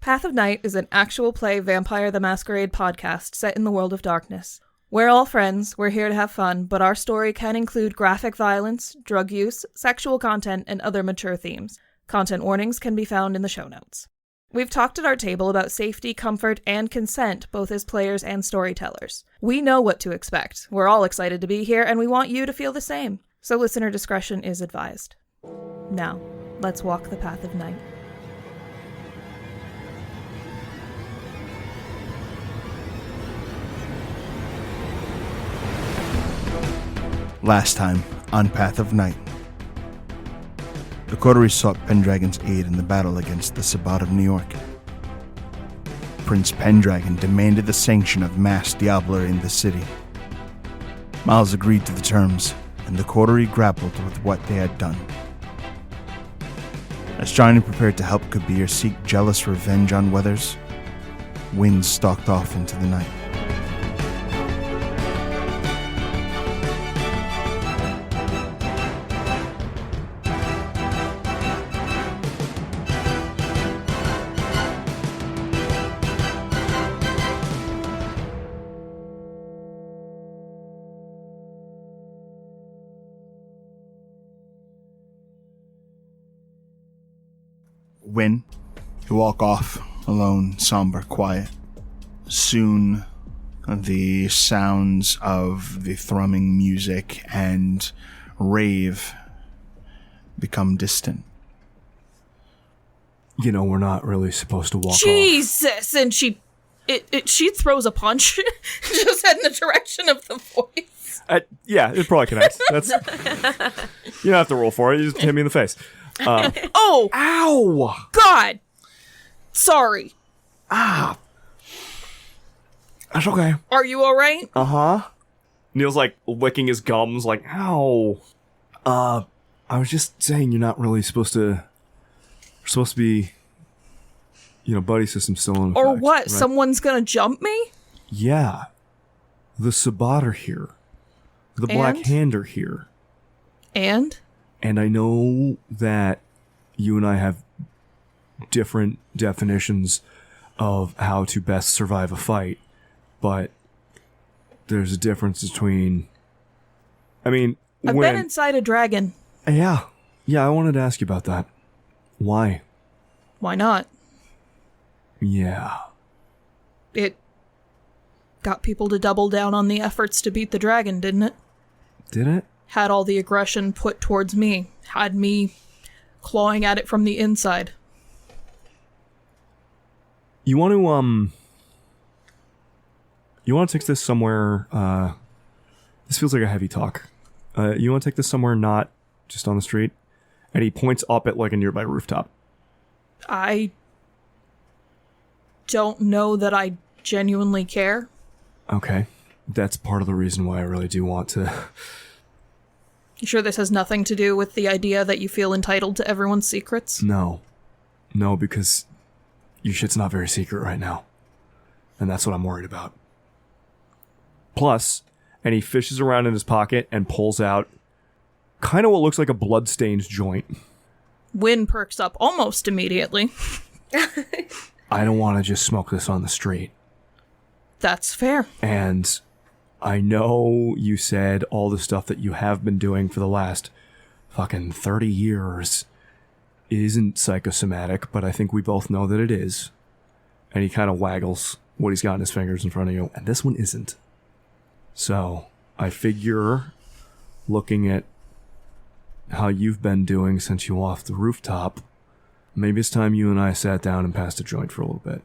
Path of Night is an actual play Vampire the Masquerade podcast set in the world of darkness. We're all friends, we're here to have fun, but our story can include graphic violence, drug use, sexual content, and other mature themes. Content warnings can be found in the show notes. We've talked at our table about safety, comfort, and consent, both as players and storytellers. We know what to expect. We're all excited to be here, and we want you to feel the same. So listener discretion is advised. Now, let's walk the path of night. Last time on Path of Night. The Coterie sought Pendragon's aid in the battle against the Sabbat of New York. Prince Pendragon demanded the sanction of mass diablerie in the city. Miles agreed to the terms, and the Coterie grappled with what they had done. As Johnny prepared to help Kabir seek jealous revenge on Weathers, Wynn stalked off into the night. Wynn, you walk off, alone, somber, quiet. Soon, the sounds of the thrumming music and rave become distant. You know, we're not really supposed to walk Jesus! And she throws a punch just in the direction of the voice. Yeah, it probably connects. That's you don't have to roll for it. You just hit me in the face. Oh! Ow! God! Sorry. Ah. That's okay. Are you alright? Uh-huh. Neil's like licking his gums like, ow. I was just saying you're not really supposed to... You're supposed to be... You know, buddy system still in effect. Or what? Right? Someone's gonna jump me? Yeah. The Sabbat are here. The Black Hand are here. And? And I know that you and I have different definitions of how to best survive a fight, but there's a difference between... I mean, I've been inside a dragon. Yeah, I wanted to ask you about that. Why? Why not? Yeah. It got people to double down on the efforts to beat the dragon, didn't it? Did it? Had all the aggression put towards me. Had me clawing at it from the inside. You want to take this somewhere, this feels like a heavy talk. You want to take this somewhere not just on the street? And he points up at like a nearby rooftop. I don't know that I genuinely care. Okay. That's part of the reason why I really do want to... You sure this has nothing to do with the idea that you feel entitled to everyone's secrets? No, because your shit's not very secret right now. And that's what I'm worried about. Plus, and he fishes around in his pocket and pulls out kind of what looks like a bloodstained joint. Wynn perks up almost immediately. I don't want to just smoke this on the street. That's fair. And I know you said all the stuff that you have been doing for the last fucking 30 years isn't psychosomatic, but I think we both know that it is. And he kind of waggles what he's got in his fingers in front of you, and this one isn't. So, I figure, looking at how you've been doing since you off the rooftop, maybe it's time you and I sat down and passed a joint for a little bit.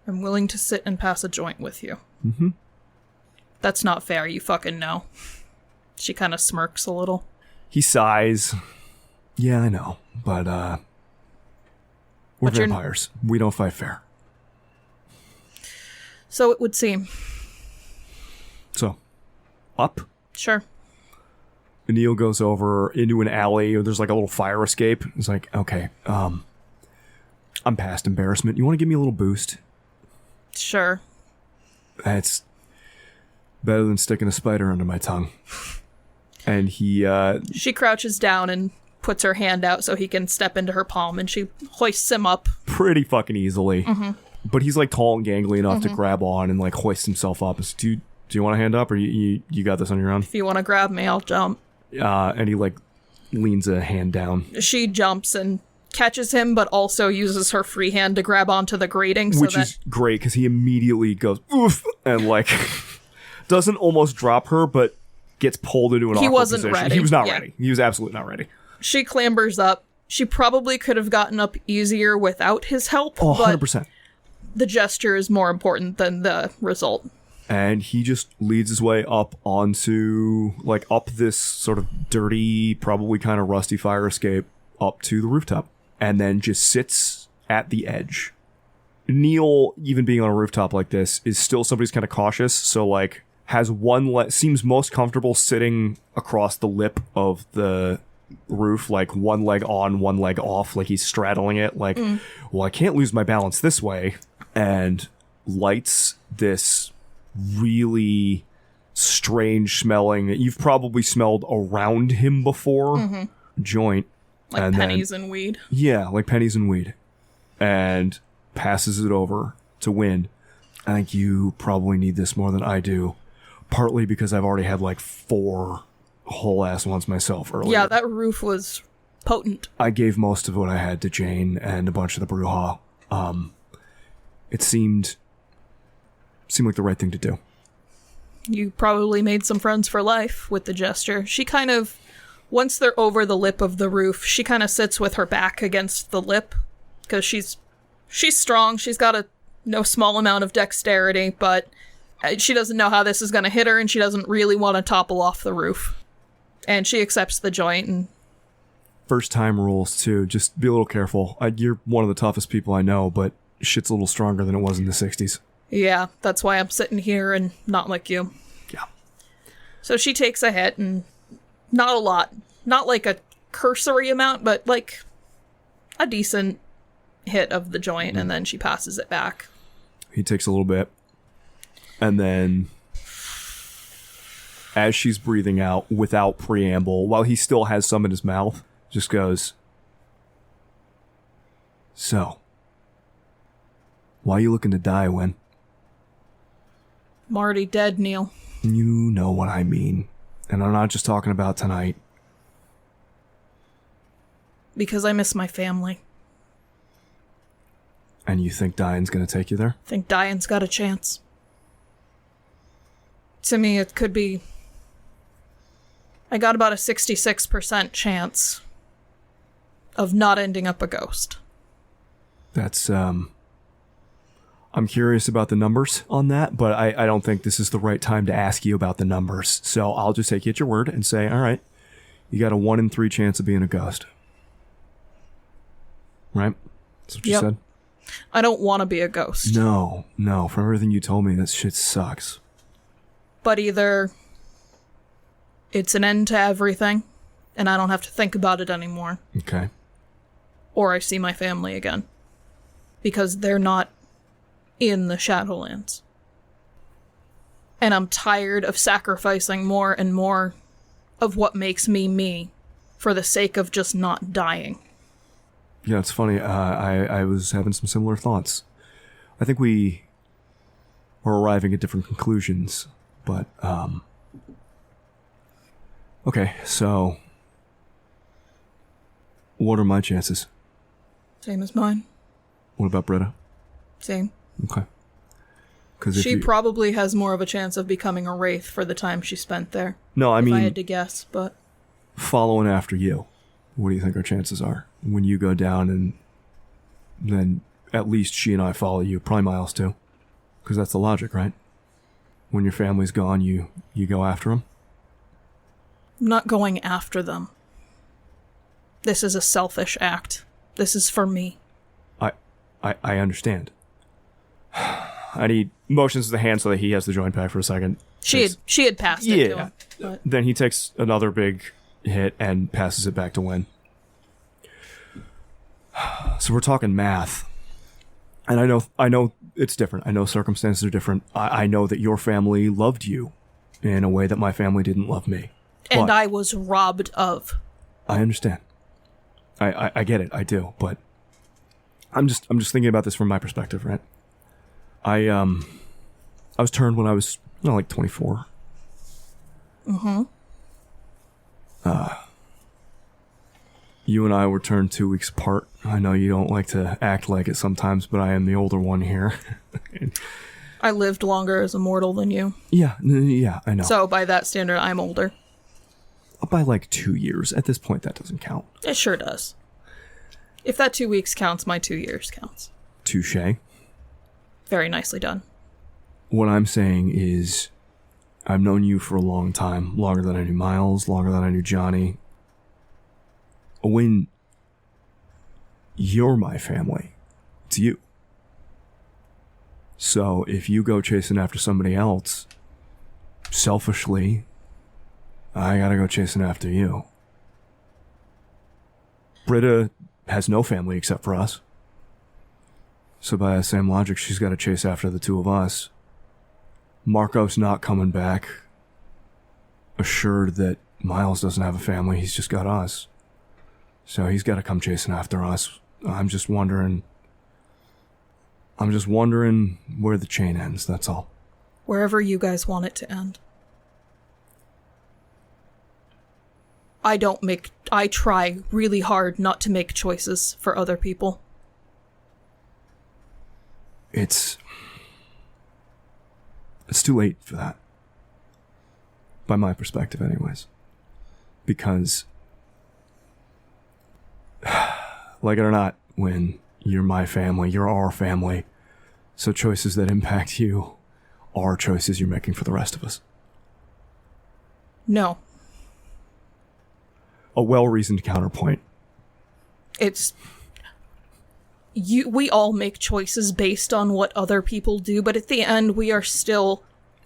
I'm willing to sit and pass a joint with you. Mm-hmm. That's not fair, you fucking know. She kind of smirks a little. He sighs. Yeah, I know, but, we're vampires. We don't fight fair. So it would seem. So, up? Sure. Neil goes over into an alley. There's like a little fire escape. He's like, okay, I'm past embarrassment. You want to give me a little boost? Sure. That's better than sticking a spider under my tongue. And he, She crouches down and puts her hand out so he can step into her palm, and she hoists him up. Pretty fucking easily. Mm-hmm. But he's, like, tall and gangly enough to grab on and, like, hoist himself up. And do you want a hand up, or you got this on your own? If you want to grab me, I'll jump. And he, like, leans a hand down. She jumps and catches him, but also uses her free hand to grab onto the grating. Which is great, because he immediately goes, oof, and, like, doesn't almost drop her, but gets pulled into an awkward position. Ready. He was not ready. He was absolutely not ready. She clambers up. She probably could have gotten up easier without his help, Oh, but 100%. the gesture is more important than the result. And he just leads his way up onto, like, up this sort of dirty, probably kind of rusty fire escape up to the rooftop. And then just sits at the edge. Neil, even being on a rooftop like this, is still somebody who's kind of cautious, so, like, has seems most comfortable sitting across the lip of the roof, like one leg on, one leg off, like he's straddling it, like, well, I can't lose my balance this way, and lights this really strange smelling, you've probably smelled around him before, joint. Like and pennies and weed. Yeah, like pennies and weed. And passes it over to Wynn. I think you probably need this more than I do. Partly because I've already had like 4 whole ass ones myself earlier. Yeah, that roof was potent. I gave most of what I had to Jane and a bunch of the brouhaha. It seemed like the right thing to do. You probably made some friends for life with the gesture. She kind of, once they're over the lip of the roof, she kind of sits with her back against the lip because she's strong. She's got a no small amount of dexterity, but she doesn't know how this is going to hit her, and she doesn't really want to topple off the roof. And she accepts the joint. And first time rules, too. Just be a little careful. You're one of the toughest people I know, but shit's a little stronger than it was in the 60s. Yeah, that's why I'm sitting here and not like you. Yeah. So she takes a hit, and not a lot. Not like a cursory amount, but like a decent hit of the joint, and then she passes it back. He takes a little bit. And then, as she's breathing out without preamble, while he still has some in his mouth, just goes, "So, why are you looking to die, Wynn?" I'm already dead, Neil. You know what I mean. And I'm not just talking about tonight. Because I miss my family. And you think dying's gonna take you there? I think dying's got a chance. To me, it could be... I got about a 66% chance of not ending up a ghost. That's, I'm curious about the numbers on that, but I don't think this is the right time to ask you about the numbers. So I'll just take you at your word and say, all right, you got a 1 in 3 chance of being a ghost. Right? That's what you said? I don't want to be a ghost. No. From everything you told me, that shit sucks. But either it's an end to everything, and I don't have to think about it anymore. Okay. Or I see my family again. Because they're not in the Shadowlands. And I'm tired of sacrificing more and more of what makes me me for the sake of just not dying. Yeah, it's funny. I was having some similar thoughts. I think we were arriving at different conclusions, but, okay, so what are my chances? Same as mine. What about Britta? Same. Okay. Because she probably has more of a chance of becoming a wraith for the time she spent there. No, I mean, if I had to guess, but following after you, what do you think our chances are when you go down, and then at least she and I follow you, probably Miles too, because that's the logic, right? When your family's gone, you go after them. I'm not going after them. This is a selfish act. This is for me. I understand. I need motions of the hand so that he has the joint back for a second. She had passed it to him. But Then he takes another big hit and passes it back to Wynn. So we're talking math. And I know it's different. I know circumstances are different. I know that your family loved you in a way that my family didn't love me. And But I was robbed of. I understand. I get it. I do. But I'm just thinking about this from my perspective, right? I was turned when I was, like 24. Mm-hmm. You and I were turned 2 weeks apart. I know you don't like to act like it sometimes, but I am the older one here. I lived longer as a mortal than you. Yeah, I know. So by that standard, I'm older. By like 2 years. At this point, that doesn't count. It sure does. If that 2 weeks counts, my 2 years counts. Touché. Very nicely done. What I'm saying is, I've known you for a long time. Longer than I knew Miles, longer than I knew Johnny. When you're my family, it's you. So if you go chasing after somebody else, selfishly, I gotta go chasing after you. Britta has no family except for us. So by the same logic, she's gotta chase after the two of us. Marco's not coming back, assured that Miles doesn't have a family, he's just got us. So he's gotta come chasing after us. I'm just wondering where the chain ends, that's all. Wherever you guys want it to end. I try really hard not to make choices for other people. It's too late for that. By my perspective, anyways. Because, like it or not, when you're my family, you're our family. So choices that impact you are choices you're making for the rest of us. No. A well-reasoned counterpoint. We all make choices based on what other people do, but at the end, we are still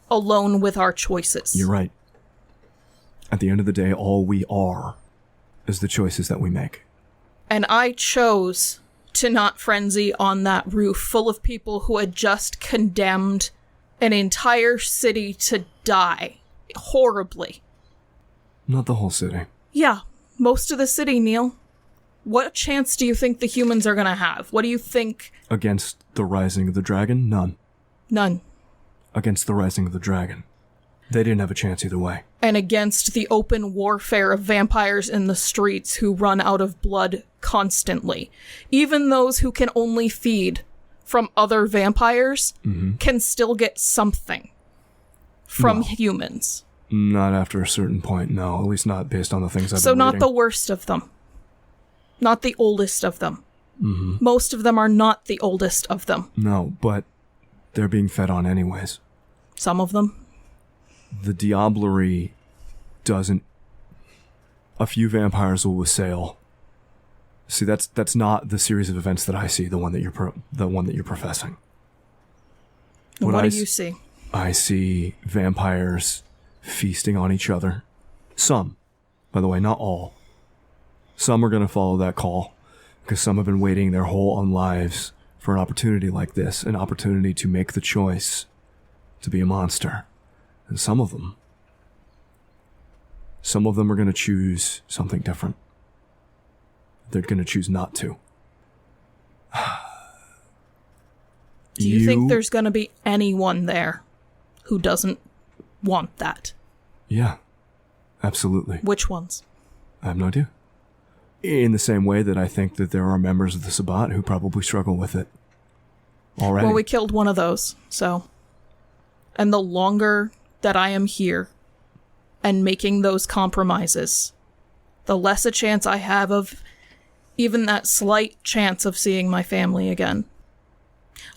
alone with our choices. You're right. At the end of the day, all we are is the choices that we make. And I chose to not frenzy on that roof full of people who had just condemned an entire city to die horribly. Not the whole city. Yeah, most of the city, Neil. What chance do you think the humans are going to have? What do you think? Against the rising of the dragon? None. None. Against the rising of the dragon. They didn't have a chance either way. And against the open warfare of vampires in the streets who run out of blood constantly. Even those who can only feed from other vampires can still get something from humans. Not after a certain point, no. At least not based on the things I've been So not reading. the worst of them. Not the oldest of them. Most of them are not the oldest of them. No, but they're being fed on anyways. Some of them. The diablerie doesn't... A few vampires will wassail. See, that's not the series of events that I see, the one that you're professing. What do you see? I see vampires feasting on each other. Some, by the way, not all. Some are going to follow that call, because some have been waiting their whole lives for an opportunity like this, an opportunity to make the choice to be a monster. And some of them are going to choose something different. They're going to choose not to. Do you think there's going to be anyone there who doesn't want that? Yeah, absolutely. Which ones? I have no idea. In the same way that I think that there are members of the Sabbat who probably struggle with it already. Well, we killed one of those, so... And the longer that I am here and making those compromises, the less a chance I have of even that slight chance of seeing my family again.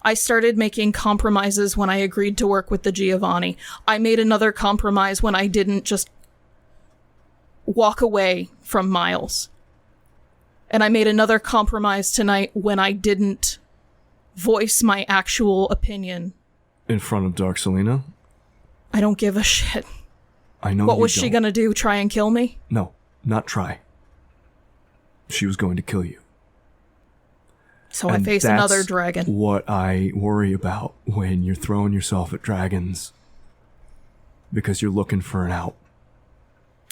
I started making compromises when I agreed to work with the Giovanni. I made another compromise when I didn't just walk away from Miles. And I made another compromise tonight when I didn't voice my actual opinion. In front of Dark Selena? I don't give a shit. I know. What was she gonna do? Try and kill me? No, not try. She was going to kill you. So I face another dragon. What I worry about when you're throwing yourself at dragons, because you're looking for an out.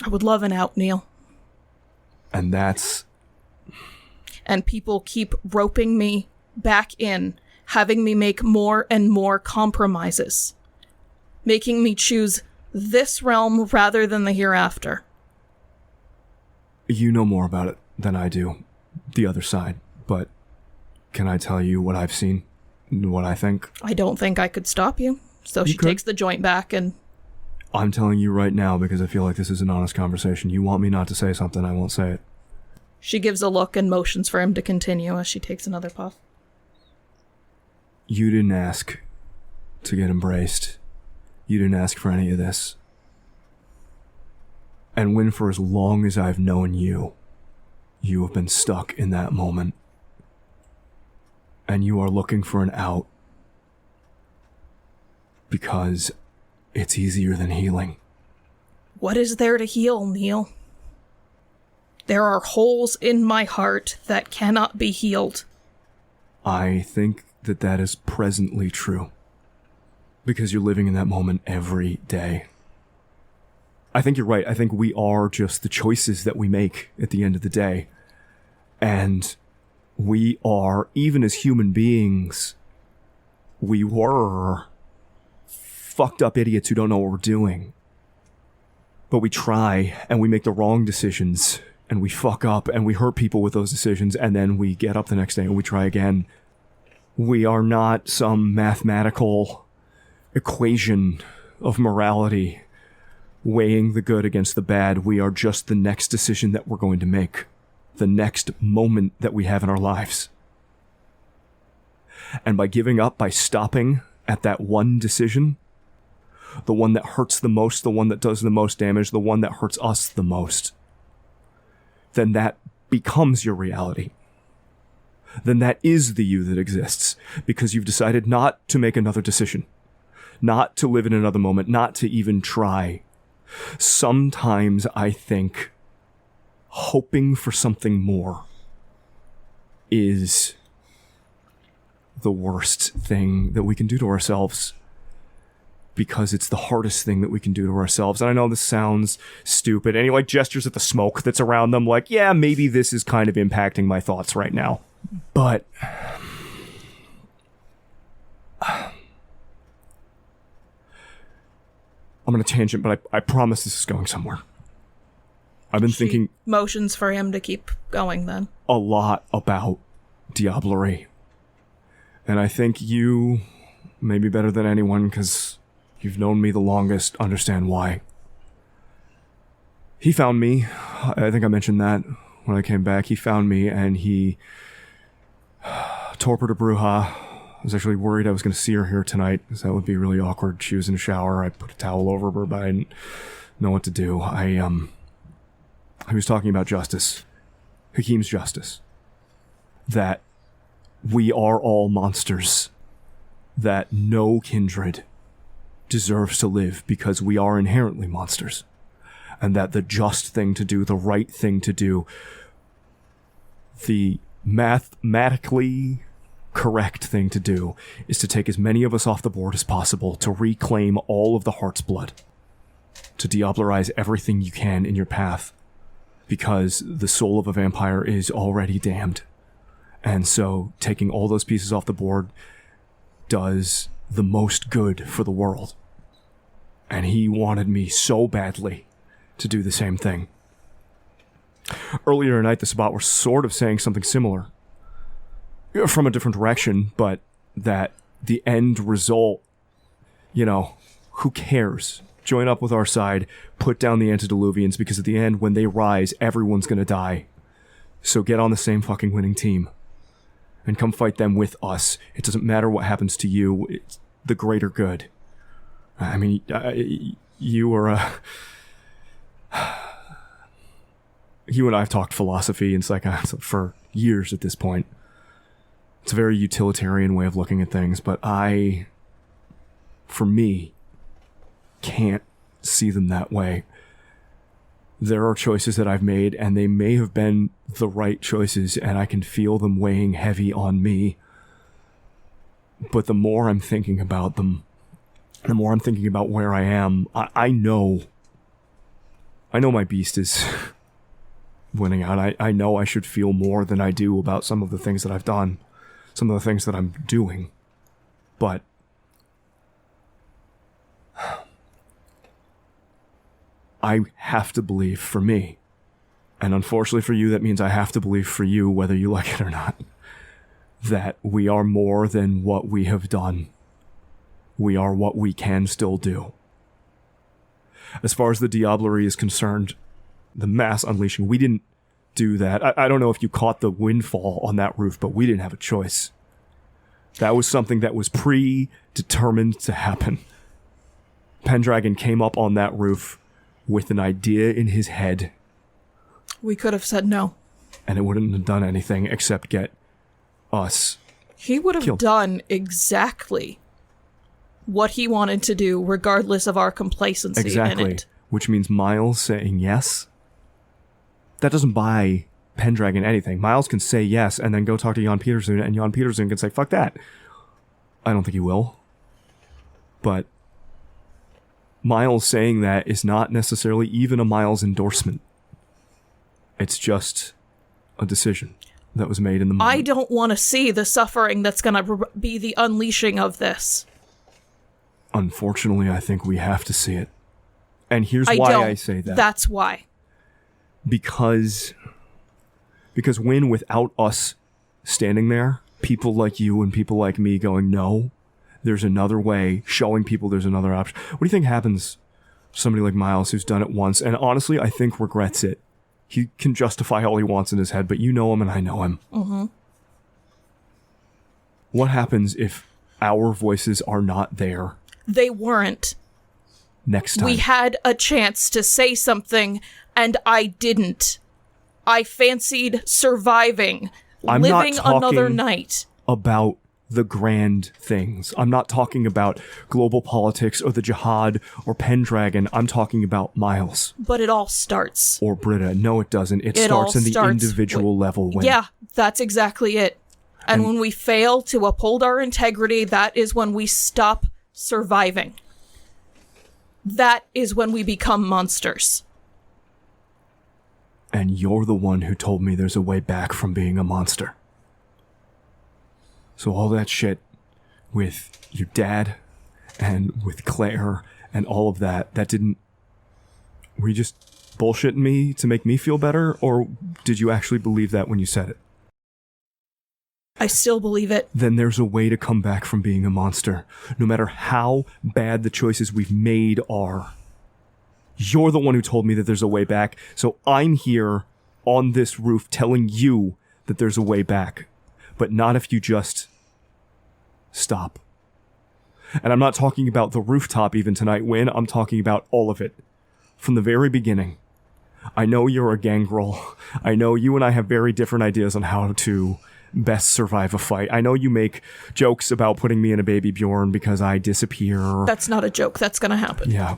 I would love an out, Neil. And that's And people keep roping me back in, having me make more and more compromises, making me choose this realm rather than the hereafter. You know more about it than I do, the other side, but can I tell you what I've seen, what I think? I don't think I could stop you. So she takes the joint back and... I'm telling you right now because I feel like this is an honest conversation. You want me not to say something, I won't say it. She gives a look and motions for him to continue as she takes another puff. You didn't ask to get embraced. You didn't ask for any of this. And Wynn, for as long as I've known you, you have been stuck in that moment. And you are looking for an out. Because it's easier than healing. What is there to heal, Neil? There are holes in my heart that cannot be healed. I think that is presently true. Because you're living in that moment every day. I think you're right. I think we are just the choices that we make at the end of the day. And we are, even as human beings, we were fucked up idiots who don't know what we're doing. But we try, and we make the wrong decisions, and we fuck up, and we hurt people with those decisions, and then we get up the next day and we try again. We are not some mathematical equation of morality weighing the good against the bad. We are just the next decision that we're going to make. The next moment that we have in our lives. And by giving up, by stopping at that one decision, the one that hurts the most, the one that does the most damage, the one that hurts us the most, then that becomes your reality. Then that is the you that exists, because you've decided not to make another decision, not to live in another moment, not to even try. Sometimes I think hoping for something more is the worst thing that we can do to ourselves, because it's the hardest thing that we can do to ourselves. And I know this sounds stupid, and he like gestures at the smoke that's around them, like, yeah, maybe this is kind of impacting my thoughts right now. But I'm going to tangent, but I promise this is going somewhere. I've been thinking... motions for him to keep going, then. A lot about diablerie. And I think you, maybe better than anyone, because you've known me the longest, understand why. He found me. I think I mentioned that when I came back. He found me, and he torpered a Bruja. I was actually worried I was going to see her here tonight, because that would be really awkward. She was in the shower. I put a towel over her, but I didn't know what to do. He was talking about justice. Hakim's justice. That we are all monsters. That no kindred deserves to live because we are inherently monsters. And that the just thing to do, the right thing to do, the mathematically correct thing to do is to take as many of us off the board as possible, to reclaim all of the heart's blood, to diablerize everything you can in your path, because the soul of a vampire is already damned. And so taking all those pieces off the board does the most good for the world. And he wanted me so badly to do the same thing. Earlier tonight, the Sabbat were sort of saying something similar, from a different direction, but that the end result, you know, who cares? Join up with our side, put down the antediluvians, because at the end, when they rise, everyone's gonna die. So get on the same fucking winning team. And come fight them with us. It doesn't matter what happens to you, it's the greater good. I mean, you are you and I have talked philosophy and psychology for years at this point. It's a very utilitarian way of looking at things, but I, for me, can't see them that way. There are choices that I've made, and they may have been the right choices, and I can feel them weighing heavy on me. But the more I'm thinking about them, the more I'm thinking about where I am, I know my beast is winning out. I know I should feel more than I do about some of the things that I've done, some of the things that I'm doing. But I have to believe for me. And unfortunately for you, that means I have to believe for you, whether you like it or not, that we are more than what we have done. We are what we can still do. As far as the diablerie is concerned, the mass unleashing, we didn't do that. I don't know if you caught the windfall on that roof, but we didn't have a choice. That was something that was predetermined to happen. Pendragon came up on that roof with an idea in his head. We could have said no. And it wouldn't have done anything except get us He would have killed. done exactly what he wanted to do, regardless of our complacency in it. Which means Miles saying yes. That doesn't buy Pendragon anything. Miles can say yes and then go talk to Jan Peterson, and Jan Peterson can say, fuck that. I don't think he will. But Miles saying that is not necessarily even a Miles endorsement. It's just a decision that was made in the moment. I don't want to see the suffering that's going to be the unleashing of this. Unfortunately, I think we have to see it. And here's why I say that. That's why. Because Wynn, without us standing there, people like you and people like me going, no, there's another way, showing people there's another option. What do you think happens to somebody like Miles who's done it once and honestly I think regrets it? He can justify all he wants in his head, but you know him and I know him. Mm-hmm. What happens if our voices are not there? They weren't. Next time. We had a chance to say something, and I didn't. I fancied surviving, living another night. About the grand things. I'm not talking about global politics or the jihad or Pendragon. I'm talking about Miles. But it all starts. Or Britta. No, it doesn't. It starts in the individual level. Yeah, that's exactly it. And when we fail to uphold our integrity, that is when we stop surviving. That is when we become monsters. And you're the one who told me there's a way back from being a monster. So all that shit with your dad and with Claire and all of that, that didn't... Were you just bullshitting me to make me feel better? Or did you actually believe that when you said it? I still believe it. Then there's a way to come back from being a monster. No matter how bad the choices we've made are. You're the one who told me that there's a way back. So I'm here on this roof telling you that there's a way back. But not if you just stop. And I'm not talking about the rooftop even tonight, Wynn. I'm talking about all of it. From the very beginning. I know you're a gangrel. I know you and I have very different ideas on how to best survive a fight. I know you make jokes about putting me in a baby Bjorn because I disappear. That's not a joke. That's going to happen. Yeah,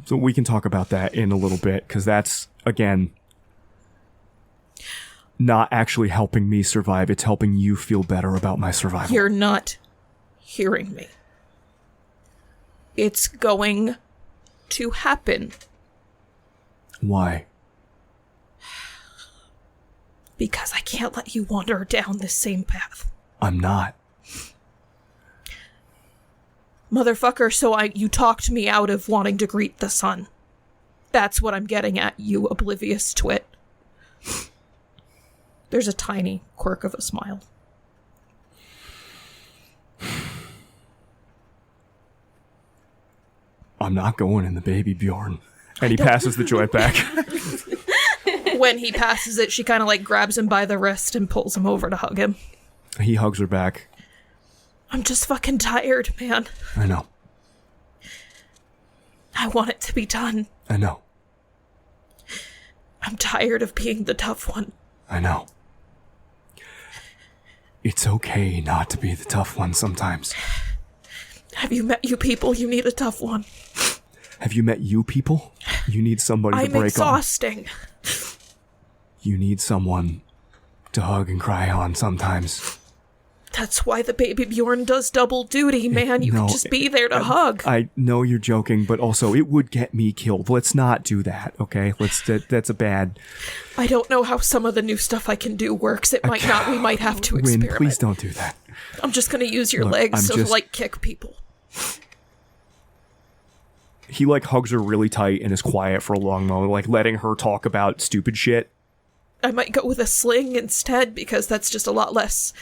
so we can talk about that in a little bit because that's, again, not actually helping me survive. It's helping you feel better about my survival. You're not hearing me. It's going to happen. Why? Because I can't let you wander down this same path. I'm not. Motherfucker, so you talked me out of wanting to greet the sun. That's what I'm getting at, you oblivious twit. There's a tiny quirk of a smile. I'm not going in the baby Bjorn. And he passes the joint back. When he passes it, she kind of like grabs him by the wrist and pulls him over to hug him. He hugs her back. I'm just fucking tired, man. I know. I want it to be done. I know. I'm tired of being the tough one. I know. It's okay not to be the tough one sometimes. Have you met you people? You need a tough one. Have you met you people? You need somebody to break I'm exhausting. You need someone to hug and cry on sometimes. That's why the baby Bjorn does double duty, man. You can just be there to hug. I know you're joking, but also it would get me killed. Let's not do that, okay? That's a bad... I don't know how some of the new stuff I can do works. It might not. We might have to experiment. Wynn, please don't do that. I'm just going to use your legs to kick people. He, hugs her really tight and is quiet for a long moment, letting her talk about stupid shit. I might go with a sling instead, because that's just a lot less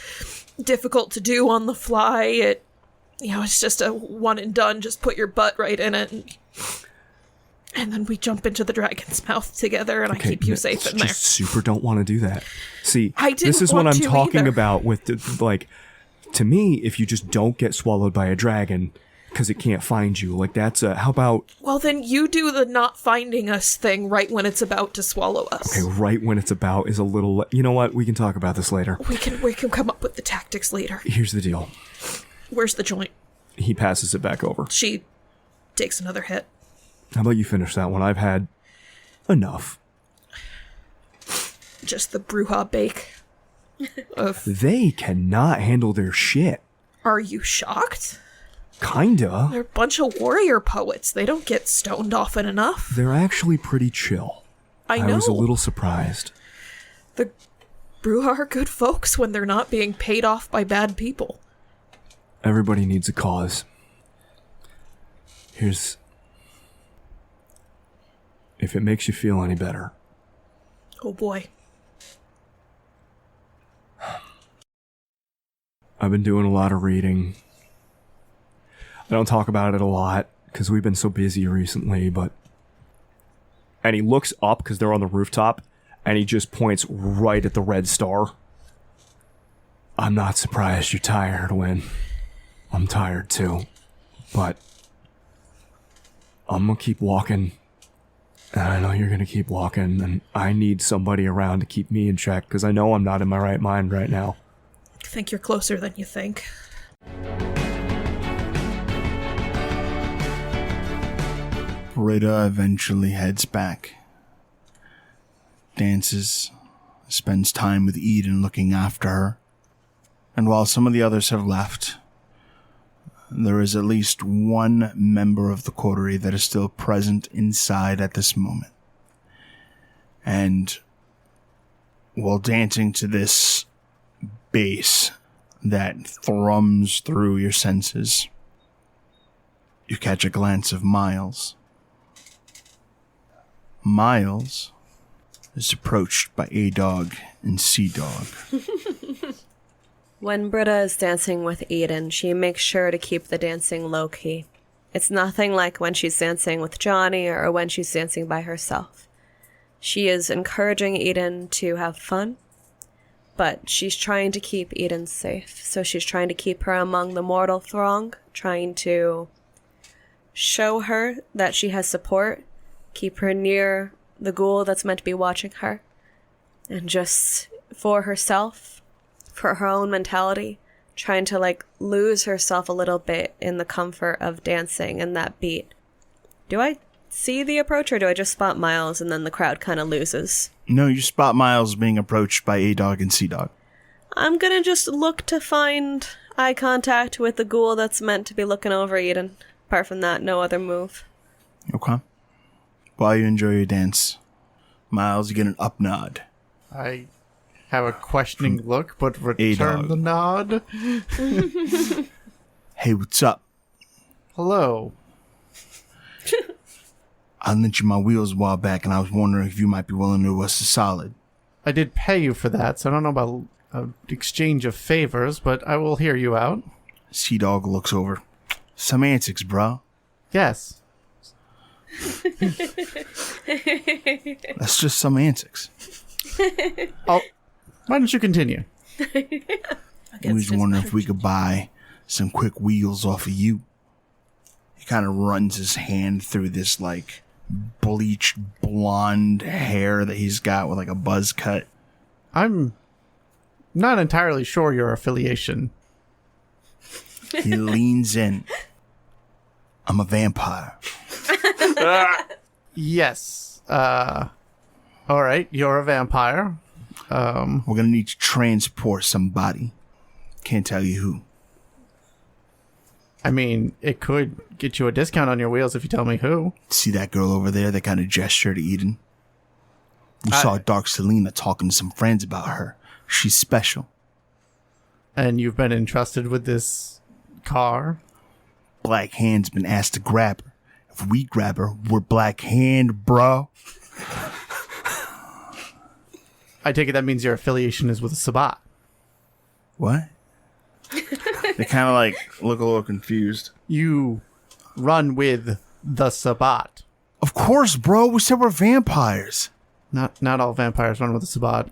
difficult to do on the fly. It's just a one and done. Just put your butt right in it, and then we jump into the dragon's mouth together, and I keep you safe in there. Just super don't want to do that. See, this is what I'm talking about with to me, if you just don't get swallowed by a dragon because it can't find you, that's how about... Well, then you do the not finding us thing right when it's about to swallow us. Okay, right when it's about is a little... You know what? We can talk about this later. We can come up with the tactics later. Here's the deal. Where's the joint? He passes it back over. She takes another hit. How about you finish that one? I've had enough. Just the brouhaha bake. They cannot handle their shit. Are you shocked? Kinda. They're a bunch of warrior poets. They don't get stoned often enough. They're actually pretty chill. I know. I was a little surprised. The brouhaha are good folks when they're not being paid off by bad people. Everybody needs a cause. Here's... If it makes you feel any better. Oh boy. I've been doing a lot of reading. I don't talk about it a lot because we've been so busy recently, but... And he looks up because they're on the rooftop and he just points right at the red star. I'm not surprised you're tired, Wynn. I'm tired too. But I'm gonna keep walking. And I know you're gonna keep walking, and I need somebody around to keep me in check because I know I'm not in my right mind right now. I think you're closer than you think. Britta eventually heads back. Dances, spends time with Eden looking after her. And while some of the others have left, there is at least one member of the Coterie that is still present inside at this moment. And while dancing to this bass that thrums through your senses, you catch a glance of Miles. Miles is approached by A-Dog and C-Dog. When Britta is dancing with Eden, she makes sure to keep the dancing low-key. It's nothing like when she's dancing with Johnny or when she's dancing by herself. She is encouraging Eden to have fun, but she's trying to keep Eden safe. So she's trying to keep her among the mortal throng, trying to show her that she has support, keep her near the ghoul that's meant to be watching her, and just for herself, for her own mentality, trying to lose herself a little bit in the comfort of dancing and that beat. Do I see the approach, or do I just spot Miles and then the crowd kind of loses? No, you spot Miles being approached by A-Dog and C-Dog. I'm gonna just look to find eye contact with the ghoul that's meant to be looking over Eden. Apart from that, no other move. Okay. While you enjoy your dance, Miles, you get an up nod. I have a questioning look, but return A-Dog. the nod. Hey, what's up? Hello. I lent you my wheels a while back, and I was wondering if you might be willing to do us a solid. I did pay you for that, so I don't know about exchange of favors, but I will hear you out. C-Dog looks over. Semantics, bro. Yes. That's just semantics. Why don't you continue? We was wondering if we could buy some quick wheels off of you. He kind of runs his hand through this, bleached blonde hair that he's got with, a buzz cut. I'm not entirely sure your affiliation. He leans in. I'm a vampire. Yes. All right, you're a vampire. We're gonna need to transport somebody. Can't tell you who. I mean, it could get you a discount on your wheels if you tell me who. See that girl over there that kind of gesture to Eden? We saw Dark Selena talking to some friends about her. She's special. And you've been entrusted with this car? Black Hand's been asked to grab her. If we grab her, we're Black Hand, bro. I take it that means your affiliation is with Sabat. What? They kind of like look a little confused. You run with the Sabat. Of course, bro. We said we're vampires. Not all vampires run with the Sabat.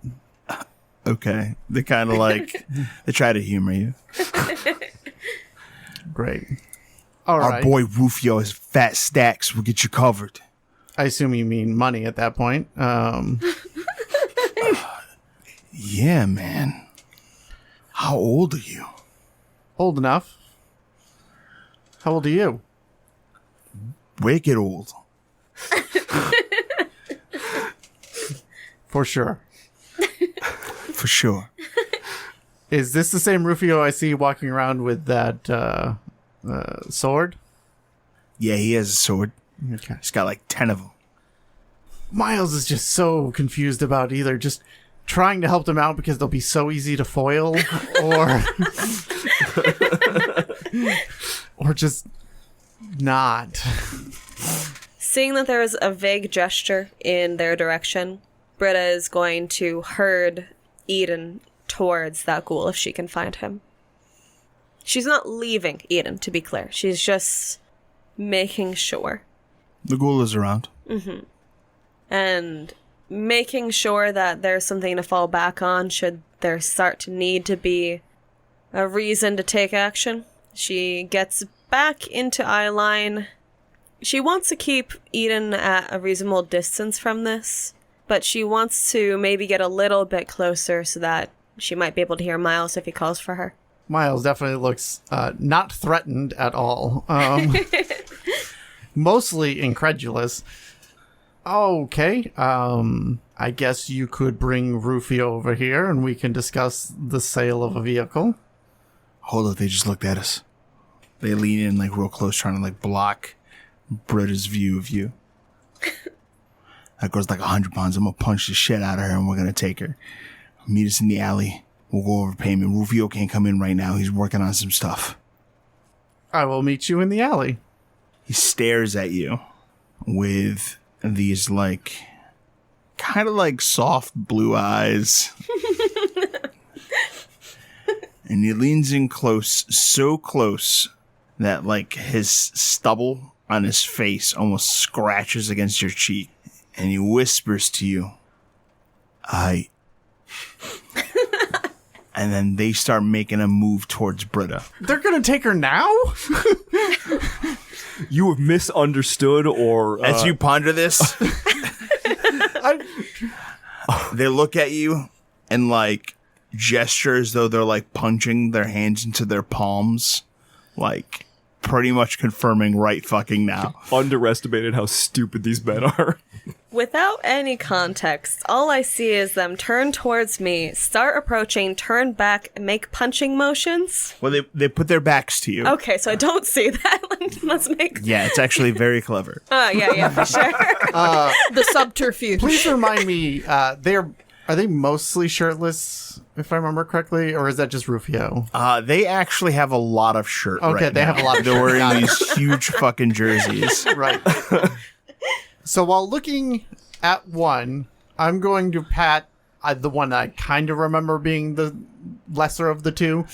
Okay. They kind of like, they try to humor you. Great. All Our right. boy Rufio has fat stacks. We'll get you covered. I assume you mean money at that point. Yeah, man. How old are you? Old enough. How old are you? Wicked old. For sure. For sure. Is this the same Rufio I see walking around with that sword? Yeah, he has a sword. Okay. He's got like 10 of them. Miles is just so confused about either just trying to help them out because they'll be so easy to foil or just not. Seeing that there is a vague gesture in their direction, Britta is going to herd Eden towards that ghoul if she can find him. She's not leaving Eden, to be clear. She's just making sure. The ghoul is around. Mm-hmm. And making sure that there's something to fall back on should there start to need to be a reason to take action. She gets back into eyeline. She wants to keep Eden at a reasonable distance from this, but she wants to maybe get a little bit closer so that she might be able to hear Miles if he calls for her. Miles definitely looks not threatened at all. Mostly incredulous. Okay, I guess you could bring Rufio over here and we can discuss the sale of a vehicle. Hold up, they just looked at us. They lean in like real close, trying to like block Britta's view of you. That girl's like 100 pounds. I'm gonna punch the shit out of her and we're gonna take her. Meet us in the alley. We'll go over payment. Rufio can't come in right now. He's working on some stuff. I will meet you in the alley. He stares at you with these like kind of like soft blue eyes. And he leans in close, so close that like his stubble on his face almost scratches against your cheek. And he whispers to you, and then they start making a move towards Britta. They're gonna take her now? You have misunderstood, or As you ponder this, they look at you and like gesture as though they're like punching their hands into their palms, like pretty much confirming right fucking now. underestimated how stupid these men are. Without any context, all I see is them turn towards me, start approaching, turn back, and make punching motions. Well, they put their backs to you. Okay, so I don't see that. Let's make... Yeah, it's actually very clever. yeah, for sure. The subterfuge. Please remind me, are they mostly shirtless, if I remember correctly, or is that just Rufio? They actually have a lot of shirt. Okay, right they now. have a lot of They're shirt. wearing Got it. these huge fucking jerseys. Right. So while looking at one, I'm going to pat the one I kind of remember being the lesser of the two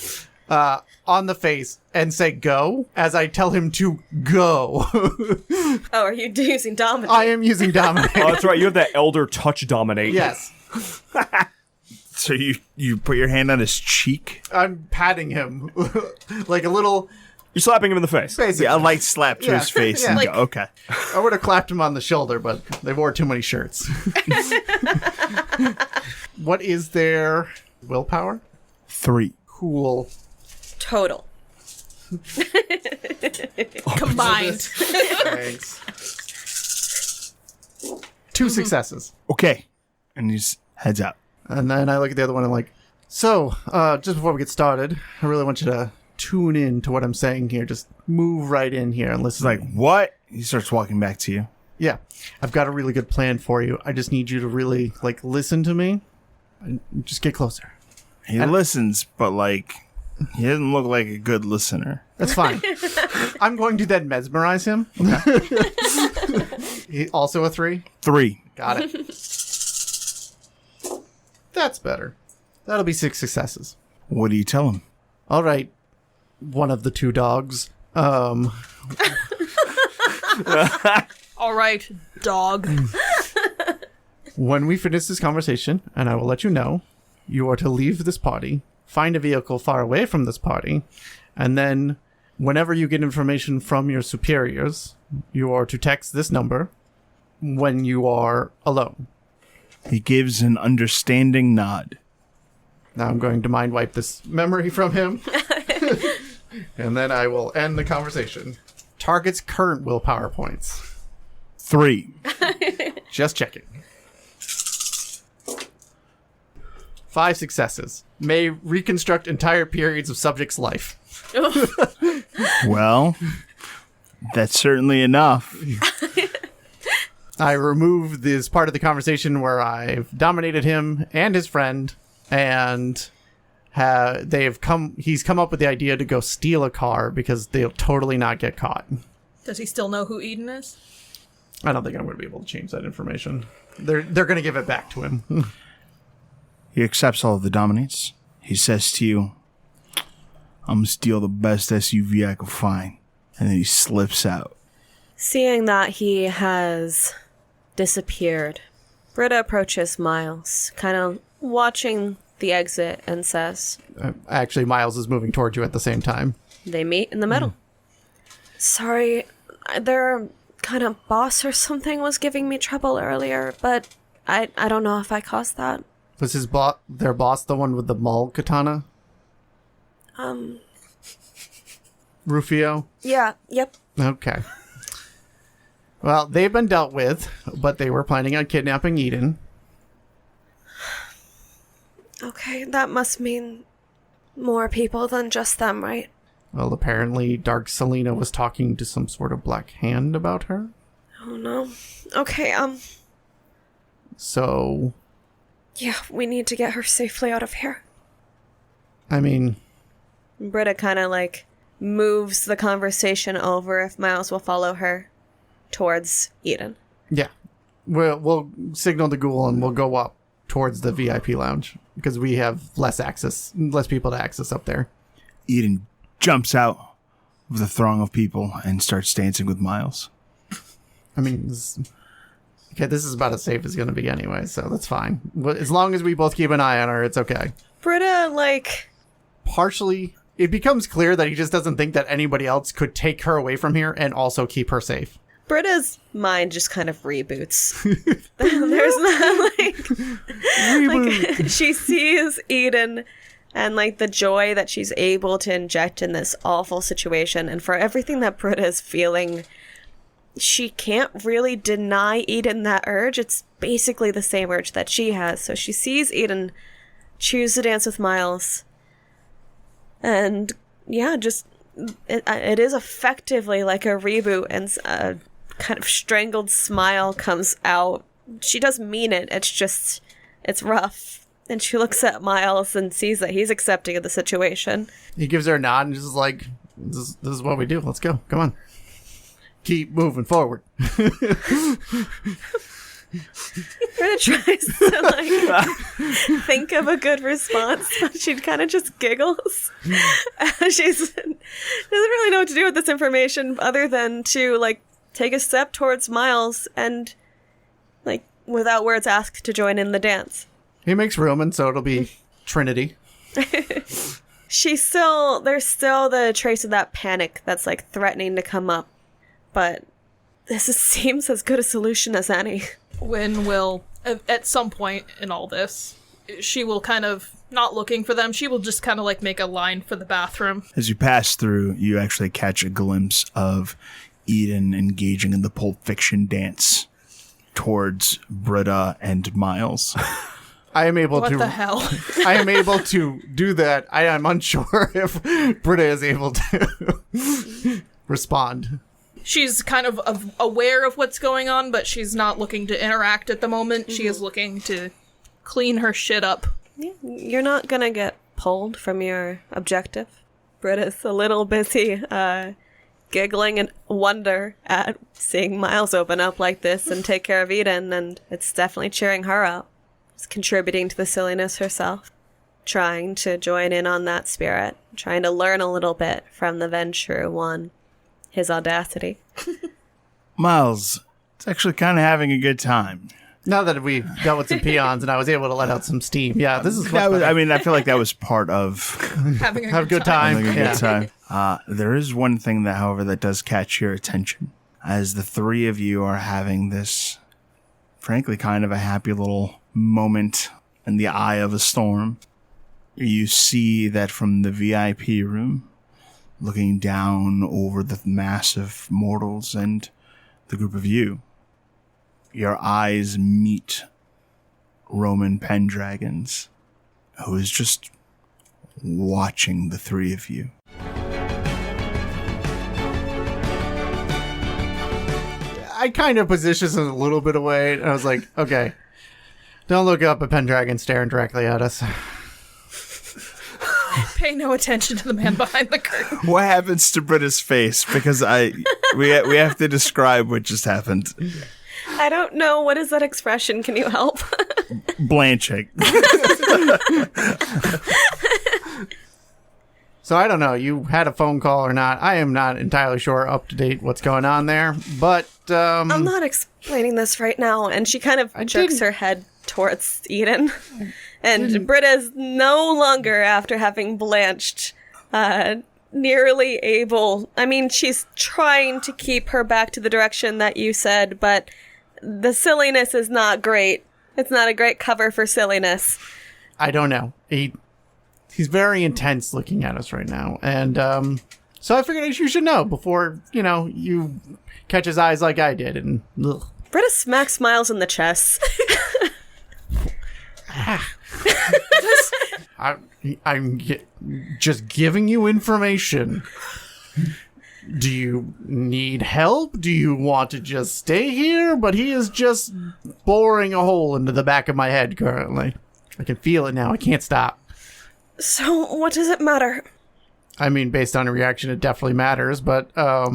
on the face and say go as I tell him to go. Oh, are you using dominate? I am using dominate. Oh, that's right. You have that elder touch dominate. Yes. So you put your hand on his cheek? I'm patting him like a little... You're slapping him in the face. Basically. Yeah, a light slap to Yeah, his face yeah. and Like- go, okay. I would have clapped him on the shoulder, but they wore too many shirts. What is their willpower? 3. Cool. Total. Combined. Thanks. 2 successes. Okay. And he just heads out. And then I look at the other one and like, So, just before we get started, I really want you to tune in to what I'm saying here. Just move right in here and listen. It's like, what? He starts walking back to you. Yeah, I've got a really good plan for you. I just need you to really, listen to me and just get closer. He listens, but, he doesn't look like a good listener. That's fine. I'm going to then mesmerize him. Okay. Also a 3? 3. Got it. That's better. That'll be 6 successes. What do you tell him? All right, one of the 2 dogs. All right, dog. When we finish this conversation, and I will let you know, you are to leave this party, find a vehicle far away from this party, and then whenever you get information from your superiors, you are to text this number when you are alone. He gives an understanding nod. Now I'm going to mind wipe this memory from him. And then I will end the conversation. Target's current willpower points. 3. Just checking. 5 successes. May reconstruct entire periods of subject's life. Well, that's certainly enough. I remove this part of the conversation where I've dominated him and his friend, and he's come up with the idea to go steal a car because they'll totally not get caught. Does he still know who Eden is? I don't think I'm going to be able to change that information. They're going to give it back to him. He accepts all of the dominates. He says to you, I'm going to steal the best SUV I can find. And then he slips out. Seeing that he has disappeared, Britta approaches Miles, kind of watching the exit, and says, Actually, Miles is moving towards you at the same time. They meet in the middle. Sorry, their kind of boss or something was giving me trouble earlier, but I don't know if I caused that. Was their boss the one with the maul katana? Rufio? Yeah, yep. Okay. Well, they've been dealt with, but they were planning on kidnapping Eden. Okay, that must mean more people than just them, right? Well, apparently Dark Selena was talking to some sort of black hand about her. Oh no. Okay, So... yeah, we need to get her safely out of here. I mean... Britta kind of moves the conversation over if Miles will follow her towards Eden. Yeah. We'll signal the ghoul and we'll go up towards the VIP lounge because we have less people to access up there. Eden jumps out of the throng of people and starts dancing with Miles. I mean, this is about as safe as going to be anyway, so that's fine. As long as we both keep an eye on her, it's okay. Britta, partially, it becomes clear that he just doesn't think that anybody else could take her away from here and also keep her safe. Britta's mind just kind of reboots. There's not she sees Eden and the joy that she's able to inject in this awful situation, and for everything that Britta is feeling, she can't really deny Eden that urge. It's basically the same urge that she has. So she sees Eden choose to dance with Miles, and yeah, just it is effectively like a reboot, and a kind of strangled smile comes out. She doesn't mean it. It's rough. And she looks at Miles and sees that he's accepting of the situation. He gives her a nod and just this is what we do. Let's go. Come on. Keep moving forward. Britta tries to think of a good response, but she kind of just giggles. She doesn't really know what to do with this information other than to take a step towards Miles and without words ask to join in the dance. He makes room, and so it'll be Trinity. There's still the trace of that panic that's threatening to come up, but this seems as good a solution as any. Wynn will, at some point in all this, she will kind of, not looking for them, she will just kind of make a line for the bathroom. As you pass through, you actually catch a glimpse of Eden engaging in the Pulp Fiction dance towards Britta and Miles. I am able What to. the hell? I am able to do that. I am unsure if Britta is able to respond. She's kind of aware of what's going on, but she's not looking to interact at the moment. She is looking to clean her shit up. Yeah, you're not gonna get pulled from your objective. Britta's a little busy giggling in wonder at seeing Miles open up like this and take care of Eden, and it's definitely cheering her up. It's contributing to the silliness herself, trying to join in on that spirit, trying to learn a little bit from the venture one, his audacity. Miles, it's actually kind of having a good time. Now that we dealt with some peons and I was able to let out some steam, yeah, this is I feel like that was part of Having a have a good time. having a Yeah. good time. There is one thing that, however, that does catch your attention. As the three of you are having this, frankly, kind of a happy little moment in the eye of a storm, you see that from the VIP room, looking down over the mass of mortals and the group of you, your eyes meet Roman Pendragon's, who is just watching the three of you. I kind of positioned a little bit away, and I was like, okay, don't look up a Pendragon staring directly at us. Pay no attention to the man behind the curtain. What happens to Britta's face? Because we have to describe what just happened. I don't know. What is that expression? Can you help? Blanching. So I don't know. You had a phone call or not. I am not entirely sure up to date what's going on there, but I'm not explaining this right now. And she kind of jerks her head towards Eden. And Britta's no longer, after having blanched, nearly able. I mean, she's trying to keep her back to the direction that you said, but the silliness is not great. It's not a great cover for silliness. I don't know. He's very intense looking at us right now, and so I figured you should know before you catch his eyes like I did. And ugh. Britta smacks Miles in the chest. I'm just giving you information. Do you need help? Do you want to just stay here? But he is just boring a hole into the back of my head currently. I can feel it now. I can't stop. So, what does it matter? I mean, based on a reaction, it definitely matters, but, I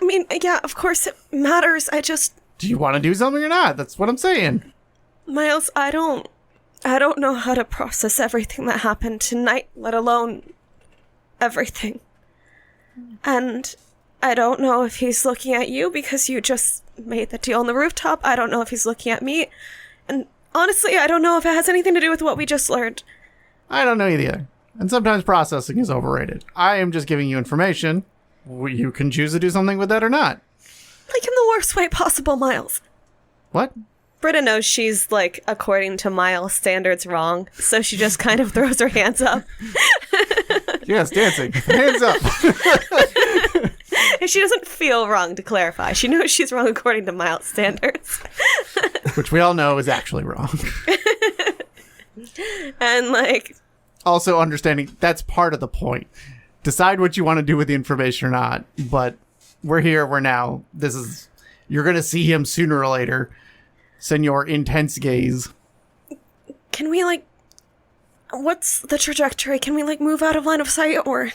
mean, yeah, of course it matters. do you want to do something or not? That's what I'm saying. Miles, I don't know how to process everything that happened tonight, let alone everything. And I don't know if he's looking at you because you just made the deal on the rooftop. I don't know if he's looking at me. And honestly, I don't know if it has anything to do with what we just learned. I don't know either. And sometimes processing is overrated. I am just giving you information. You can choose to do something with that or not. Like in the worst way possible, Miles. What? Britta knows she's, like, according to Miles' standards, wrong, so she just kind of throws her hands up. Yes, dancing. Hands up. And she doesn't feel wrong, to clarify. She knows she's wrong according to Miles' standards. Which we all know is actually wrong. And, like... Also understanding that's part of the point. Decide what you want to do with the information or not, but we're here, we're now. You're going to see him sooner or later. Senor Intense Gaze. Can we, like... What's the trajectory? Can we, like, move out of line of sight, or...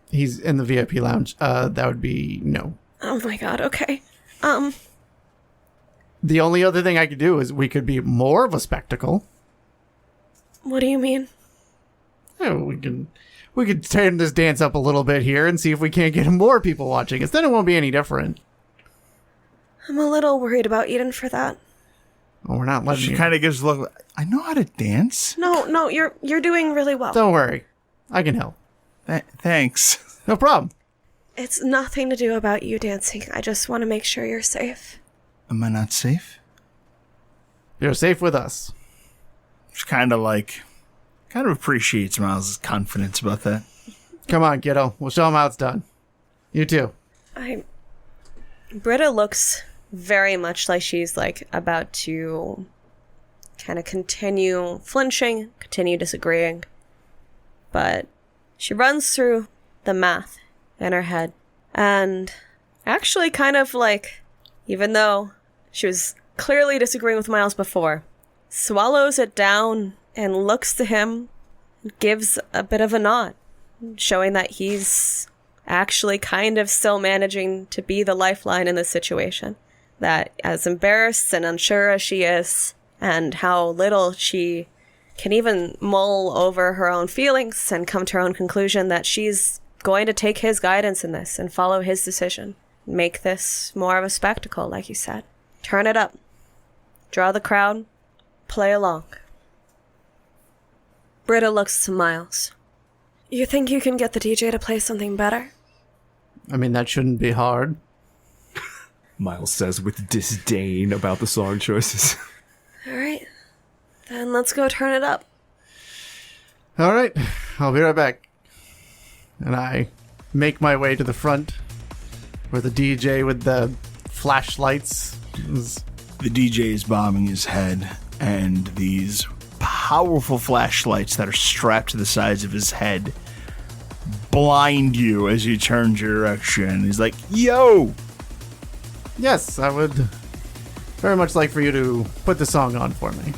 He's in the VIP lounge. That would be no. Oh my god, okay. The only other thing I could do is we could be more of a spectacle. What do you mean? Yeah, we could turn this dance up a little bit here and see if we can't get more people watching us. Then it won't be any different. I'm a little worried about Eden for that. Well, we're not letting She you. kind of gives a look. I know how to dance. No, you're doing really well. Don't worry. I can help. Thanks. No problem. It's nothing to do about you dancing. I just want to make sure you're safe. Am I not safe? You're safe with us. She kind of appreciates Miles' confidence about that. Come on, kiddo. We'll show him how it's done. You too. Britta looks very much like she's, like, about to kind of continue flinching, continue disagreeing. But she runs through the math in her head and actually kind of like, even though she was clearly disagreeing with Miles before, swallows it down and looks to him, gives a bit of a nod, showing that he's actually kind of still managing to be the lifeline in this situation. That as embarrassed and unsure as she is, and how little she can even mull over her own feelings and come to her own conclusion, that she's going to take his guidance in this and follow his decision. Make this more of a spectacle, like you said. Turn it up. Draw the crowd. Play along. Britta looks to Miles. You think you can get the DJ to play something better? I mean, that shouldn't be hard. Miles says with disdain about the song choices. All right. Then let's go turn it up. All right, I'll be right back. And I make my way to the front where the DJ with the flashlights is. The DJ is bobbing his head, and these powerful flashlights that are strapped to the sides of his head blind you as you turn your direction. He's like, yo! Yes, I would very much like for you to put the song on for me.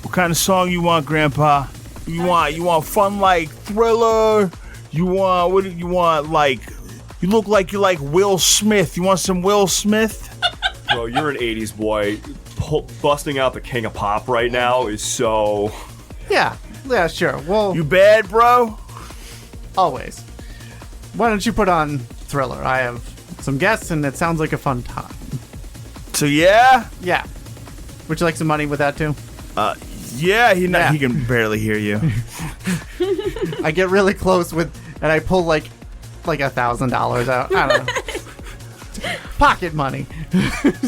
What kind of song you want, Grandpa? You want fun like Thriller? You want like, you look like you like Will Smith. You want some Will Smith? Bro, you're an 80s boy. Busting out the king of pop right now is so... Yeah, sure. Well, You bad, bro? always. Why don't you put on Thriller? I have some guests, and it sounds like a fun time. So yeah? Yeah. Would you like some money with that, too? Yeah, he Yeah. can barely hear you. I get really close with, and I pull like $1,000 out. I don't know. Pocket money.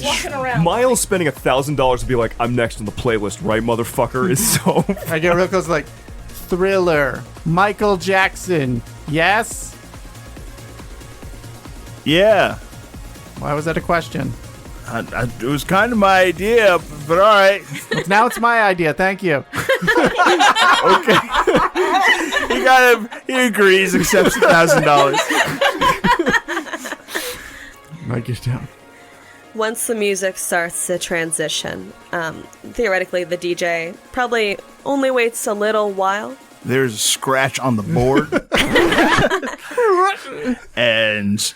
Walking around. Miles spending $1,000 to be like, I'm next on the playlist, right, motherfucker, is so... I get real close, like, Thriller, Michael Jackson, yes? Yeah. Why was that a question? It was kind of my idea, but all right. Now it's my idea, thank you. Okay. He agrees, accepts $1,000. Might get down. Once the music starts to transition, theoretically the DJ probably only waits a little while. There's a scratch on the board. And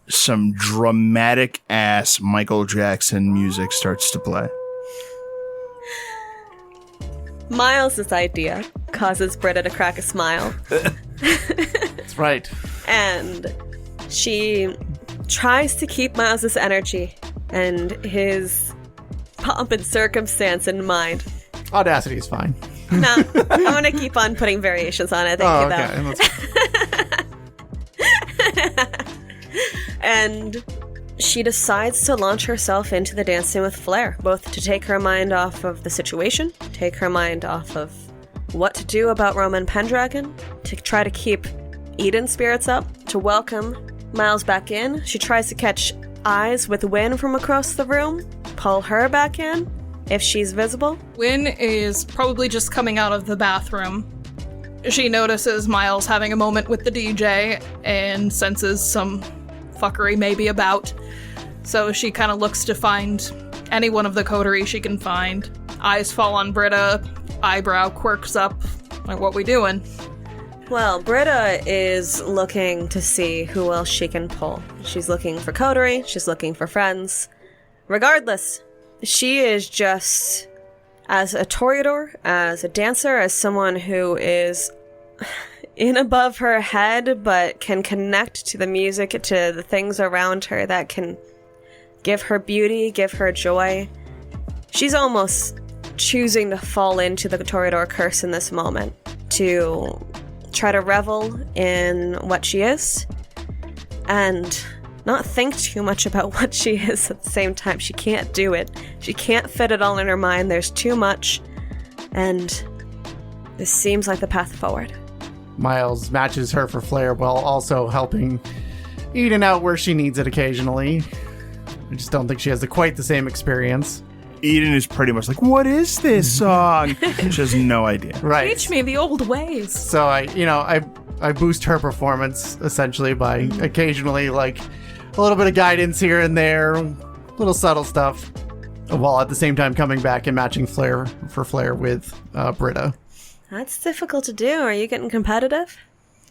some dramatic ass Michael Jackson music starts to play. Miles' idea causes Britta to crack a smile. That's right. And she tries to keep Miles' energy and his pomp and circumstance in mind. Audacity is fine. No, I'm going to keep on putting variations on it. Thank you, though. And she decides to launch herself into the dancing with flair, both to take her mind off of the situation, take her mind off of what to do about Roman Pendragon, to try to keep Eden's spirits up, to welcome Miles back in. She tries to catch eyes with Wynn from across the room, pull her back in, if she's visible. Wynn is probably just coming out of the bathroom. She notices Miles having a moment with the DJ and senses some fuckery may be about. So she kind of looks to find any one of the coterie she can find. Eyes fall on Britta, eyebrow quirks up. Like, what we doing? Well, Britta is looking to see who else she can pull. She's looking for coterie, she's looking for friends. Regardless, she is just, as a toreador, as a dancer, as someone who is in above her head but can connect to the music, to the things around her that can give her beauty, give her joy. She's almost choosing to fall into the toreador curse in this moment, to try to revel in what she is and not think too much about what she is at the same time. She can't do it. She can't fit it all in her mind. There's too much, and this seems like the path forward. Miles matches her for flair while also helping Eden out where she needs it occasionally. I just don't think she has quite the same experience. Eden is pretty much like, what is this song? She has no idea. Right. Teach me the old ways. So I boost her performance essentially by occasionally like a little bit of guidance here and there, little subtle stuff, while at the same time coming back and matching flair with Britta. That's difficult to do. Are you getting competitive?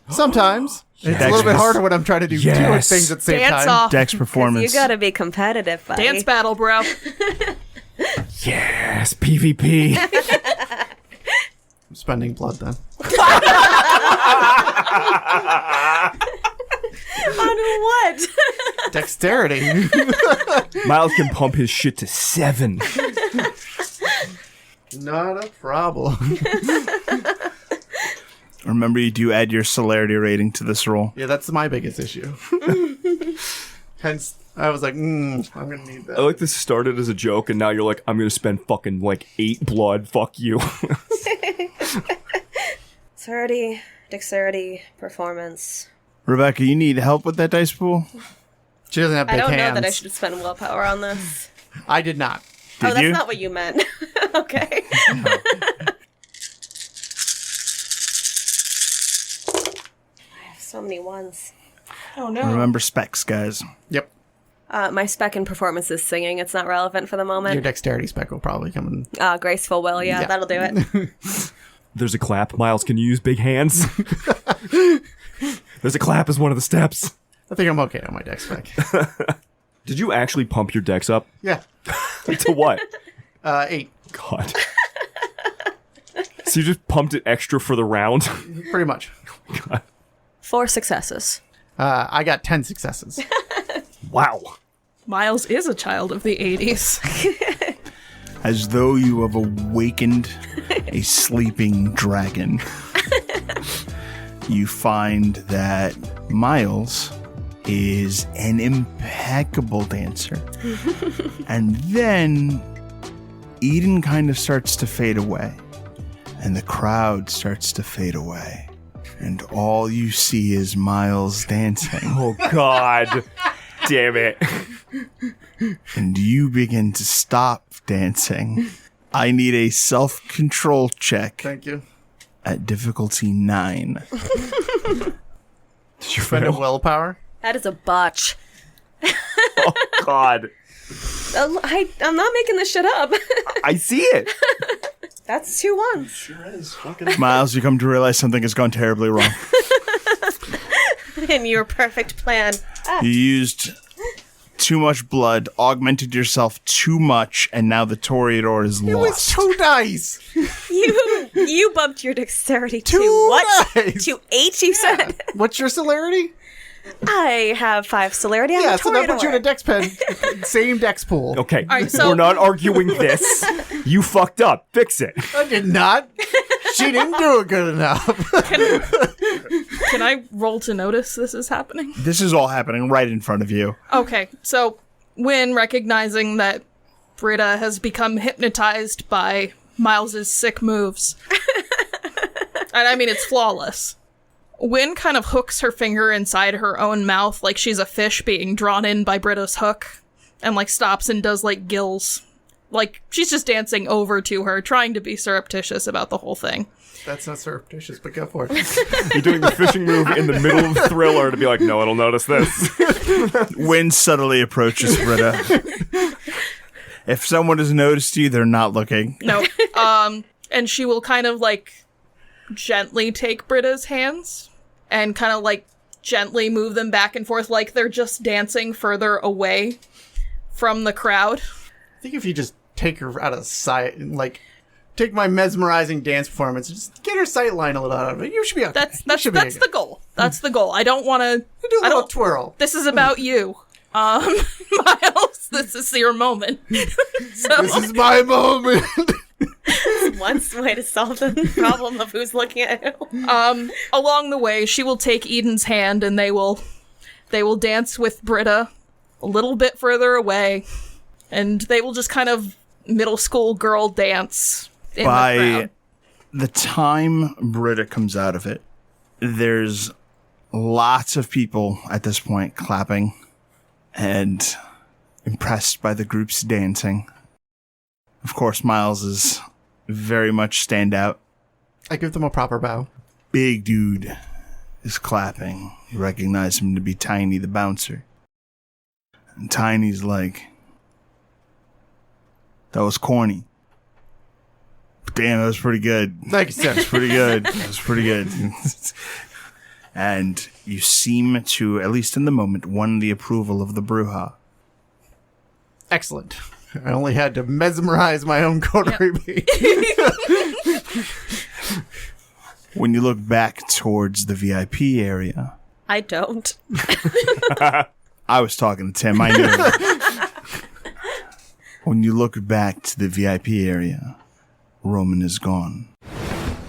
Sometimes. It's a Dex little bit perf- harder when I'm trying to do two things at the same Dance time. off. Dex performance. You gotta be competitive, buddy. Dance battle, bro. Yes, PvP. I'm spending blood then. On what? Dexterity. Miles can pump his shit to 7. Not a problem. Remember, you do add your celerity rating to this roll. Yeah, that's my biggest issue. Hence, I was like, I'm going to need that. I like this started as a joke, and now you're like, I'm going to spend fucking, 8 blood. Fuck you. Dexterity, performance. Rebecca, you need help with that dice pool? She doesn't have big I don't hands. know that I should spend willpower on this. I did not. Did That's you? not what you meant. Okay. I have so many ones. Oh no. Remember specs, guys. Yep. My spec in performance is singing. It's not relevant for the Your moment. dexterity spec will probably come in. Graceful will, yeah, Yeah. that'll do it. There's a clap. Miles, can you use big hands? There's a clap as one of the steps. I think I'm okay on my dex spec. Did you actually pump your dex up? Yeah. To what? 8. God. So you just pumped it extra for the round? Pretty much. God. 4 successes. I got 10 successes. Wow. Miles is a child of the 80s. As though you have awakened a sleeping dragon. You find that Miles is an impeccable dancer. And then Eden kind of starts to fade away. And the crowd starts to fade away. And all you see is Miles dancing. Oh, God. Damn it. And you begin to stop dancing. I need a self-control check Thank you. at difficulty 9. Did you Spend a fail? willpower. That is a botch. Oh, God. I'm not making this shit up. I see it. That's 2 ones. Miles, you come to realize something has gone terribly wrong. In your perfect plan. You used too much blood, augmented yourself too much, and now the Toreador is It was lost. 2 dice. You bumped your dexterity to 2 what? dice. To 8, you said? What's your celerity? I have 5 celerity. I'm Yeah, a so that puts you in a Toreador. dex pen. Same dex pool. Okay. right, so- We're not arguing this. You fucked up. Fix it. I did not. She didn't do it good enough. Can I roll to notice this is happening? This is all happening right in front of you. Okay, so Wynn, recognizing that Britta has become hypnotized by Miles's sick moves, and I mean it's flawless, Wynn kind of hooks her finger inside her own mouth like she's a fish being drawn in by Britta's hook, and stops and does gills. She's just dancing over to her, trying to be surreptitious about the whole thing. That's not surreptitious, but go for it. You're doing the fishing move in the middle of Thriller to be like, no one will notice this. Wynn subtly approaches Britta. If someone has noticed you, they're not looking. No. And she will kind of gently take Britta's hands and kind of gently move them back and forth like they're just dancing further away from the crowd. I think if you just take her out of sight, take my mesmerizing dance performance, just get her sight line a little out of it, you should be okay. That's You should be the goal. That's the goal. I don't want to. Do a little twirl. This is about you, Miles. This is your moment. So This is my moment. One way to solve the problem of who's looking at who. along the way, she will take Eden's hand and they will dance with Britta a little bit further away, and they will just kind of middle school girl dance in the By crowd. the time Britta comes out of it, there's lots of people at this point clapping and impressed by the group's dancing. Of course, Miles is very much stand out. I give them a proper bow. Big dude is clapping. You recognize him to be Tiny the bouncer. And Tiny's like, that was corny. But damn, that was pretty good. Thank you, sir. That was pretty good. That was pretty good. And you seem to, at least in the moment, won the approval of the Bruja. Excellent. I only had to mesmerize my own coterie. When you look back towards the VIP area, I don't. I was talking to Tim, I knew. When you look back to the VIP area, Roman is gone.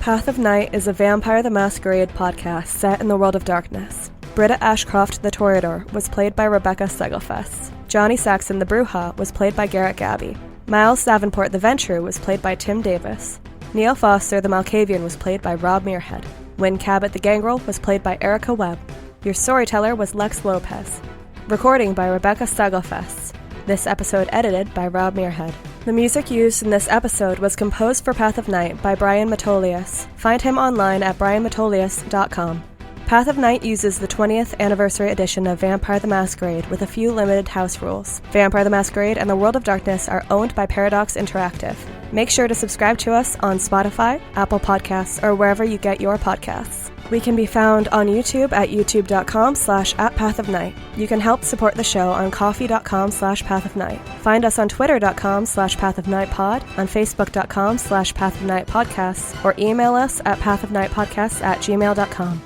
Path of Night is a Vampire the Masquerade podcast set in the world of darkness. Britta Ashcroft the Toreador was played by Rebecca Steigelfest. Johnny Saxon the Bruja was played by Garrett Gabbey. Miles Davenport the Venture was played by Tim Davis. Neil Foster the Malkavian was played by Rob Muirhead. Wynn Cabot the Gangrel was played by Erika Webb. Your storyteller was Lex Lopez. Recording by Rebecca Steigelfest. This episode edited by Rob Muirhead. The music used in this episode was composed for Path of Night by Brian Matolius. Find him online at brianmatolius.com. Path of Night uses the 20th anniversary edition of Vampire the Masquerade with a few limited house rules. Vampire the Masquerade and the World of Darkness are owned by Paradox Interactive. Make sure to subscribe to us on Spotify, Apple Podcasts, or wherever you get your podcasts. We can be found on YouTube at youtube.com/@pathofnight. You can help support the show on coffee.com/pathofnight. Find us on twitter.com/pathofnightpod, on facebook.com/pathofnightpodcasts, or email us at pathofnightpodcasts@gmail.com.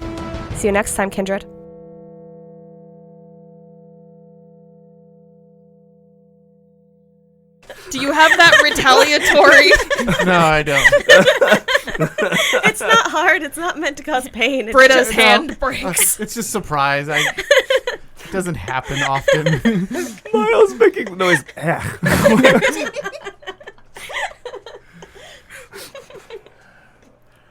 See you next time, Kindred. Do you have that retaliatory? No, I don't. It's not hard. It's not meant to cause pain. It's Britta's just- hand breaks. It's just surprise. It doesn't happen often. Miles making the noise.